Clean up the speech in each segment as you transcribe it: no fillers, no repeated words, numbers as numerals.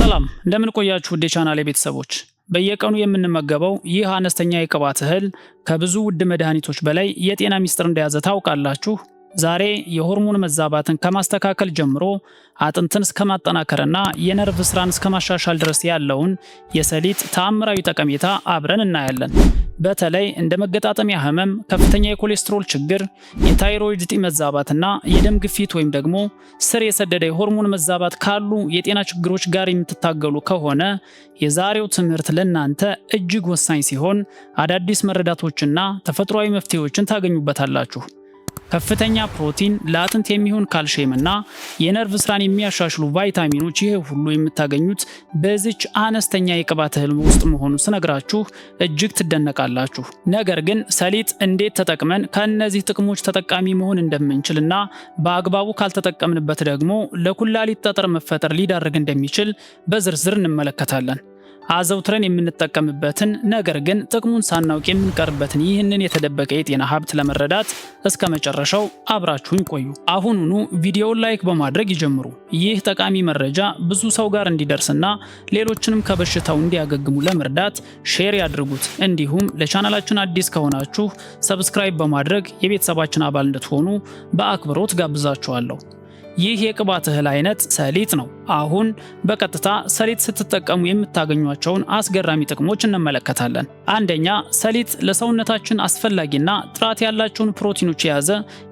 ሰላም እንደምን ቆያችሁ ውድ የቻናሌ ቤተሰቦች። በየቀኑ የምንመገበው ይህ አነስተኛ የቅባት እህል ከብዙ ውድ መድኃኒቶች በላይ የጤና ሚስጥር እንደያዘ ታውቃላችሁ? ዛሬ የሆርሞን መዛባትን ከማስተካከል ጀምሮ አጥንትን እስከማጠናከርና የነርቭ ስራን እስከማሻሻል ድረስ ያለውን የሰሊጥ ተአምራዊ ጠቀሜታ አብረን እናያለን። በተለይ እንደ መገጣጠሚያ ህመም፣ ከፍተኛ የኮሌስትሮል ችግር፣ የታይሮይድ እጢ መዛባትና የደም ግፊት ወይም ደግሞ ስር የሰደደ የሆርሞን መዛባት ካሉ የጤና ችግሮች ጋር የምትታገሉ ከሆነ የዛሬው ትምህርት ለእናንተ እጅግ ወሳኝ ሲሆን አዳዲስ መረዳቶችና ተፈጥሯዊ መፍትሄዎችን ታገኙበታላችሁ። ከፍተኛ ፕሮቲን፣ ለአጥንት የሚሆን ካልሲየም እና የነርቭ ስራን የሚያሻሽሉ ቫይታሚኖች ይሄ ሁሉ የምታገኙት በዚች አነስተኛ የቅባት እህል ውስጥ መሆኑን ስነግራችሁ እጅግ ትደነቃላችሁ። ነገር ግን ሰሊጥ እንዴት ተጠቅመን ከእነዚህ ጥቅሞች ተጠቃሚ መሆን እንደምንችልና በአግባቡ ካልተጠቀምንበት ደግሞ ለኩላሊት ጠጠር መፈጠር ሊዳርግ እንደሚችል በዝርዝር እንመለከታለን። አዘውትረን የምንጠቀምበትን ነገር ግን ጥቅሙን ሳናውቅ የምንቀርበትን ይህንን የተደበቀ የጤና ሀብት ለመረዳት እስከ መጨረሻው አብራችሁን ቆዩ። አሁኑኑ ቪዲዮውን ላይክ በማድረግ ይጀምሩ። ይህ ጠቃሚ መረጃ ብዙ ሰው ጋር እንዲደርስና ሌሎችንም ከበሽታው እንዲያገግሙ ለመርዳት ሼር ያድርጉት። እንዲሁም ለቻናላችን አዲስ ከሆናችሁ ሰብስክራይብ በማድረግ የቤተሰባችን አባል እንድትሆኑ በአክብሮት ጋብዛችኋለሁ። ይህ የቅባት እህል አይነት ሰሊጥ ነው። አሁን በቀጥታ ሰሊጥ ስትጠቀሙ የምታገኟቸውን አስገራሚ ጥቅሞች እንመለከታለን። አንደኛ፣ ሰሊጥ ለሰውነታችን አስፈላጊና ጥራት ያላቸውን ፕሮቲኖች የያዘ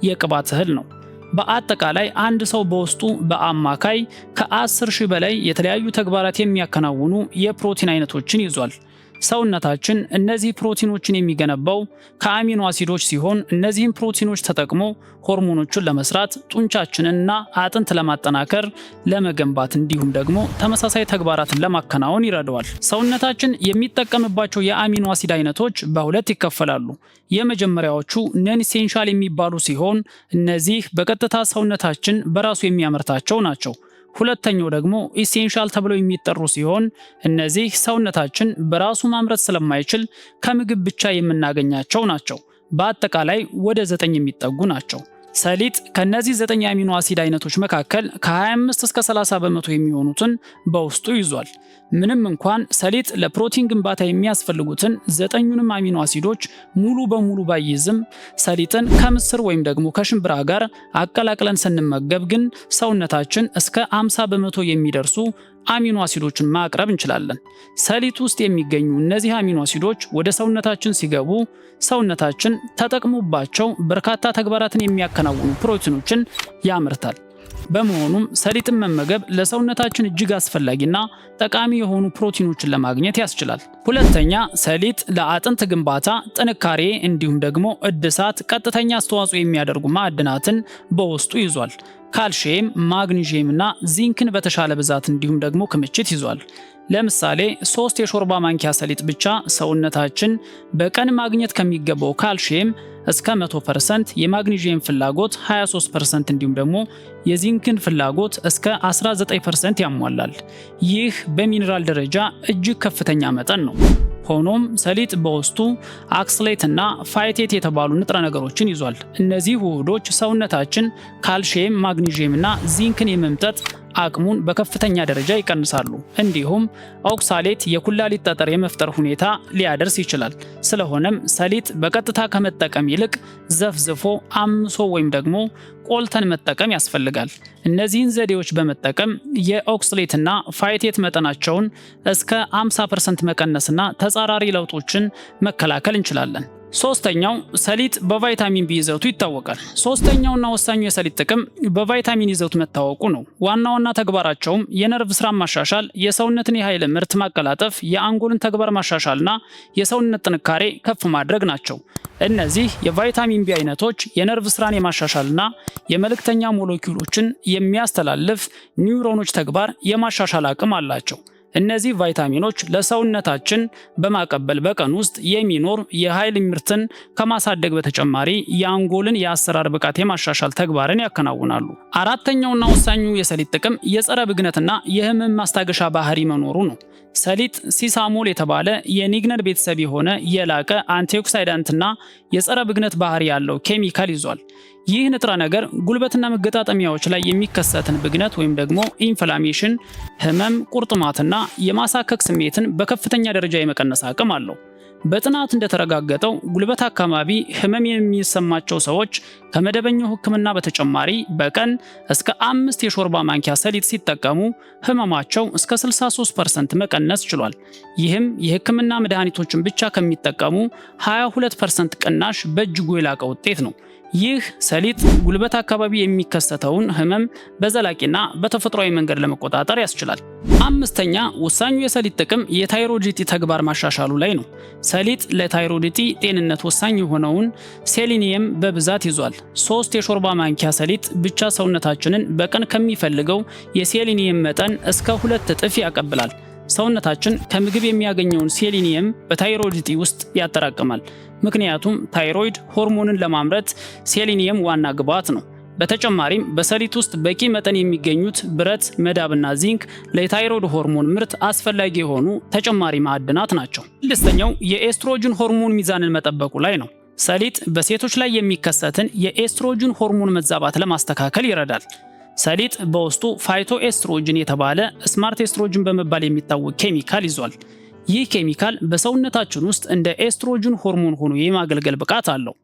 የቅባት እህል ነው። በአጠቃላይ አንድ ሰው በውስጡ በአማካይ ከ10,000 በላይ የተለያዩ ተግባራት የሚያከናውኑ የፕሮቲን አይነቶችን ይዟል። ሰውነታችን እነዚህ ፕሮቲኖችን የሚገነባው ከአሚኖ አሲዶች ሲሆን እነዚህን ፕሮቲኖች ተጠቅሞ ሆርሞኖችን ለመስራት፣ ጡንቻችንንና አጥንት ለማጠናከር፣ ለመገንባት እንዲሁም ደግሞ ተመሳሳይ ተግባራትን ለማከናወን ይረዳዋል። ሰውነታችን የሚጠቀምባቸው የአሚኖ አሲድ አይነቶች በሁለት ይከፈላሉ። የመጀመሪያዎቹ ነን ኢሴንሻል የሚባሉ ሲሆን እነዚህ በቀጥታ ሰውነታችን በራሱ የሚያመርታቸው ናቸው። ሁለተኛው ደግሞ ኢሴንሻል ተብለው የሚጠሩ ሲሆን እነዚህ ሰውነታችን በራሱ ማምረት ስለማይችል ከምግብ ብቻ የምናገኛቸው ናቸው። በአጠቃላይ ወደ 9 የሚጠጉ ናቸው። ሰሊጥ ከነዚህ 9 የአሚኖ አሲድ አይነቶች መካከል ከ25 እስከ 30 በመቶ የሚሆኑትን በውስጡ ይዟል። ምንም እንኳን ሰሊጥ ለፕሮቲን ግንባታ የሚያስፈልጉትን 9ኙንም አሚኖ አሲዶች ሙሉ በሙሉ ባይዝም ሰሊጥን ከምስር ወይም ደግሞ ከሽምብራ ጋር አቀላቅለን ስንመገብ ግን ሰውነታችን እስከ 50 በመቶ የሚደርሱ አሚኖ አሲዶችን ማቅረብ እንችላለን። ሰሊጥ ውስጥ የሚገኙ እነዚህ አሚኖ አሲዶች ወደ ሰውነታችን ሲገቡ ሰውነታችን ተጠቅሞባቸው በርካታ ተግባራትን የሚያከናውኑ ፕሮቲኖችን ያመርታል። በመሆኑም ሰሊጥን መመገብ ለሰውነታችን እጅግ አስፈላጊና ጠቃሚ የሆኑ ፕሮቲኖችን ለማግኘት ያስችላል። ሁለተኛ፣ ሰሊጥ ለአጥንት ግንባታ፣ ጥንካሬ እንዲሁም ደግሞ እድሳት ቀጥተኛ አስተዋጽኦ የሚያደርጉ ማዕድናትን በውስጡ ይዟል። ካልሲየም፣ ማግኒዥየም እና ዚንክን በተሻለ ብዛት እንዲሁም ደግሞ ክምችት ይዟል። ለምሳሌ 3 የሾርባ ማንኪያ ሰሊጥ ብቻ ሰውነታችን በቀን ማግኘት ከሚገባው ካልሲየም እስከ 100%፣ የማግኒዥየም ፍላጎት 23% እንዲሁም ደግሞ የዚንክን ፍላጎት እስከ 19% ያሟላል። ይህ በሚኒራል ደረጃ እጅግ ከፍተኛ መጠን ነው። ሆኖም ሰሊጥ በውስጡ አክስሌት እና ፋይቴት የተባሉ ንጥረ ነገሮችን ይዟል። እነዚህ ውህዶች ሰውነታችን ካልሲየም፣ ማግኒዥየም እና ዚንክን የመምጠጥ አቅሙን በከፍተኛ ደረጃ ይቀንሳሉ። እንዲሁም ኦክሳሌት የኩላሊት ጠጠር የመፍጠር ሁኔታ ሊያደርስ ይችላል። ስለሆነም ሰሊጥ በቀጥታ ከመጠቀም ይልቅ ዘፍዝፎ፣ አምሶ ወይም ደግሞ ቆልተን መጠቀም ያስፈልጋል። እነዚህን ዘዴዎች በመጠቀም የኦክሳሌትና ፋይቴት መጠናቸውን እስከ 50% መቀነስና ተጻራሪ ለውጦችን መከላከል እንችላለን። ሶስተኛው፣ ሰሊጥ በቫይታሚን ቢ ይዘቱ ይታወቃል። ሶስተኛውና ወሳኙ የሰሊጥ ጥቅም በቫይታሚን ይዘቱ መታወቁ ነው። ዋና ዋና ተግባራቸውም የነርቭ ስራን ማሻሻል፣ የሰውነትን የኃይል ምርት ማቀላጠፍ፣ የአንጎልን ተግባር ማሻሻልና የሰውነት ጥንካሬ ከፍ ማድረግ ናቸው። እነዚህ የቫይታሚን ቢ አይነቶች የነርቭ ስራን የማሻሻልና የመልእክተኛ ሞለኪውሎችን የሚያስተላልፍ ኒውሮኖች ተግባር የማሻሻል አቅም አላቸው። እነዚህ ቫይታሚኖች ለሰውነታችን በማቀበል በቀን ውስጥ የሚኖር የኃይል ምርትን ከማሳደግ በተጨማሪ የአንጎልን የአሰራር ብቃት የማሻሻል ተግባርን ያከናውናሉ። አራተኛውና ወሳኙ የሰሊጥ ጥቅም የጸረ ብግነትና የህመም ማስታገሻ ባህሪ መኖሩ ነው። ሰሊጥ ሲሳሞል የተባለ የኒግነር ቤተሰብ የሆነ የላቀ አንቲኦክሲዳንትና የጸረ ብግነት ባህሪ ያለው ኬሚካል ይዟል። ይህ ንጥረ ነገር ጉልበትና መገጣጠሚያዎች ላይ የሚከሰትን ብግነት ወይም ደግሞ ኢንፍላሜሽን፣ ህመም፣ ቁርጥማትና የማሳከክ ስሜትን በከፍተኛ ደረጃ የመቀነስ አቅም አለው። በጥናት እንደተረጋገጠው ጉልበት አካባቢ ህመም የሚሰማቸው ሰዎች ከመደበኛው ሕክምና በተጨማሪ በቀን እስከ 5 የሾርባ ማንኪያ ሰሊጥ ሲጠቀሙ ህመማቸው እስከ 63% መቀነስ ችሏል። ይህም የሕክምና መድኃኒቶችን ብቻ ከሚጠቀሙ 22% ቅናሽ በእጅጉ የላቀ ውጤት ነው። ይህ ሰሊጥ ጉልበት አካባቢ የሚከሰተውን ህመም በዘላቂና በተፈጥሯዊ መንገድ ለመቆጣጠር ያስችላል። አምስተኛ ወሳኙ የሰሊጥ ጥቅም የታይሮይድ እጢ ተግባር ማሻሻሉ ላይ ነው። ሰሊጥ ለታይሮይድ እጢ ጤንነት ወሳኝ የሆነውን ሴሊኒየም በብዛት ይዟል። 3 የሾርባ ማንኪያ ሰሊጥ ብቻ ሰውነታችንን በቀን ከሚፈልገው የሴሊኒየም መጠን እስከ 2 እጥፍ ያቀብላል። ሰውነታችን ከምግብ የሚያገኘውን ሴሊኒየም በታይሮይድ እጢ ውስጥ ያጠራቅማል። ምክንያቱም ታይሮይድ ሆርሞንን ለማምረት ሴሊኒየም ዋና ግብዓት ነው። በተጨማሪም በሰሊጥ ውስጥ በቂ መጠን የሚገኙት ብረት፣ መዳብና ዚንክ ለታይሮይድ ሆርሞን ምርት አስፈላጊ የሆኑ ተጨማሪ ማዕድናት ናቸው። ስድስተኛው የኤስትሮጅን ሆርሞን ሚዛንን መጠበቁ ላይ ነው። ሰሊጥ በሴቶች ላይ የሚከሰትን የኤስትሮጅን ሆርሞን መዛባት ለማስተካከል ይረዳል። ሰሊጥ በውስጡ ፋይቶ ኤስትሮጅን የተባለ ስማርት ኤስትሮጅን በመባል የሚታወቅ ኬሚካል ይዟል። ይህ ኬሚካል በሰውነታችን ውስጥ እንደ ኤስትሮጅን ሆርሞን ሆኖ የማገልገል ብቃት አለው።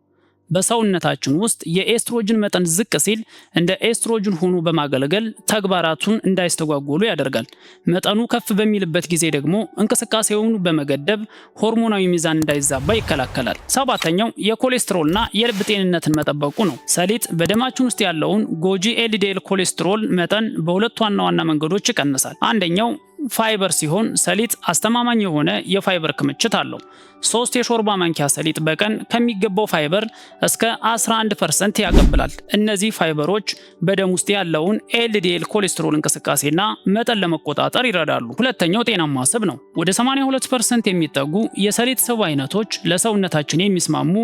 በሰውነታችን ውስጥ የኤስትሮጅን መጠን ዝቅ ሲል እንደ ኤስትሮጅን ሆኖ በማገልገል ተግባራቱን እንዳይስተጓጎሉ ያደርጋል። መጠኑ ከፍ በሚልበት ጊዜ ደግሞ እንቅስቃሴውን በመገደብ ሆርሞናዊ ሚዛን እንዳይዛባ ይከላከላል። ሰባተኛው የኮሌስትሮልና የልብ ጤንነትን መጠበቁ ነው። ሰሊጥ በደማችን ውስጥ ያለውን ጎጂ ኤልዲኤል ኮሌስትሮል መጠን በሁለት ዋና ዋና መንገዶች ይቀንሳል። አንደኛው ፋይበር ሲሆን ሰሊጥ አስተማማኝ የሆነ የፋይበር ክምችት አለው። 3 የሾርባ ማንኪያ ሰሊጥ በቀን ከሚገባው ፋይበር እስከ 11% ያቀብላል። እነዚህ ፋይበሮች በደም ውስጥ ያለውን ኤልዲኤል ኮሌስትሮል እንቅስቃሴና መጠን ለመቆጣጠር ይረዳሉ። ሁለተኛው ጤናማ ስብ ነው። ወደ 82% የሚጠጉ የሰሊጥ ስብ አይነቶች ለሰውነታችን የሚስማሙ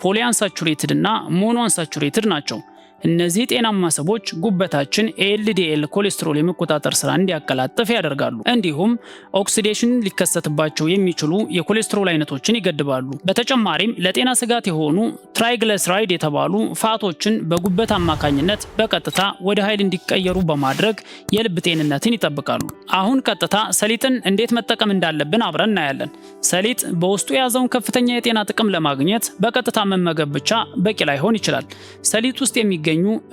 ፖሊአንሳቹሬትድ እና ሞኖአንሳቹሬትድ ናቸው። እነዚህ ጤናማ ስቦች ጉበታችን ኤልዲኤል ኮሌስትሮል የመቆጣጠር ስራ እንዲያቀላጥፍ ያደርጋሉ። እንዲሁም ኦክሲዴሽን ሊከሰትባቸው የሚችሉ የኮሌስትሮል አይነቶችን ይገድባሉ። በተጨማሪም ለጤና ስጋት የሆኑ ትራይግሊሰራይድ የተባሉ ፋቶችን በጉበት አማካኝነት በቀጥታ ወደ ኃይል እንዲቀየሩ በማድረግ የልብ ጤንነትን ይጠብቃሉ። አሁን ቀጥታ ሰሊጥን እንዴት መጠቀም እንዳለብን አብረን እናያለን። ሰሊጥ በውስጡ የያዘውን ከፍተኛ የጤና ጥቅም ለማግኘት በቀጥታ መመገብ ብቻ በቂ ላይሆን ይችላል። ሰሊጥ ውስጥ የሚገኙ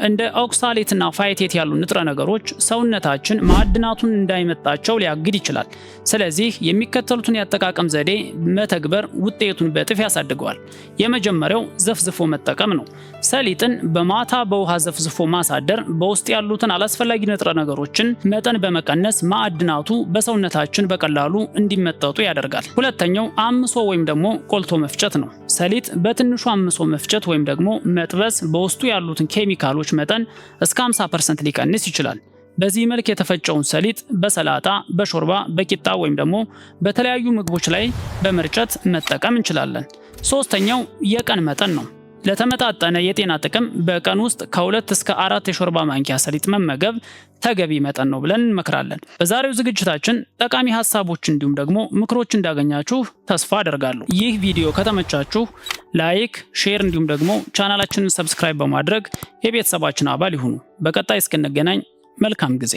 እንደ ኦክሳሌትና ፋይቴት ያሉ ንጥረ ነገሮች ሰውነታችን ማዕድናቱን እንዳይመጣቸው ሊያግድ ይችላል። ስለዚህ የሚከተሉትን የአጠቃቀም ዘዴ መተግበር ውጤቱን በእጥፍ ያሳድገዋል። የመጀመሪያው ዘፍዝፎ መጠቀም ነው። ሰሊጥን በማታ በውሃ ዘፍዝፎ ማሳደር በውስጥ ያሉትን አላስፈላጊ ንጥረ ነገሮችን መጠን በመቀነስ ማዕድናቱ በሰውነታችን በቀላሉ እንዲመጠጡ ያደርጋል። ሁለተኛው አምሶ ወይም ደግሞ ቆልቶ መፍጨት ነው። ሰሊጥ በትንሹ አምሶ መፍጨት ወይም ደግሞ መጥበስ በውስጡ ያሉትን ኬሚካሎች መጠን እስከ 50% ሊቀንስ ይችላል። በዚህ መልክ የተፈጨውን ሰሊጥ በሰላጣ፣ በሾርባ፣ በቂጣ ወይም ደግሞ በተለያዩ ምግቦች ላይ በመርጨት መጠቀም እንችላለን። ሶስተኛው የቀን መጠን ነው። ለተመጣጠነ የጤና ጥቅም በቀን ውስጥ ከ2 እስከ 4 የሾርባ ማንኪያ ሰሊጥ መመገብ ተገቢ መጠን ነው ብለን እንመክራለን። በዛሬው ዝግጅታችን ጠቃሚ ሀሳቦች እንዲሁም ደግሞ ምክሮች እንዳገኛችሁ ተስፋ አደርጋለሁ። ይህ ቪዲዮ ከተመቻችሁ ላይክ፣ ሼር እንዲሁም ደግሞ ቻናላችንን ሰብስክራይብ በማድረግ የቤተሰባችን አባል ይሁኑ። በቀጣይ እስክንገናኝ መልካም ጊዜ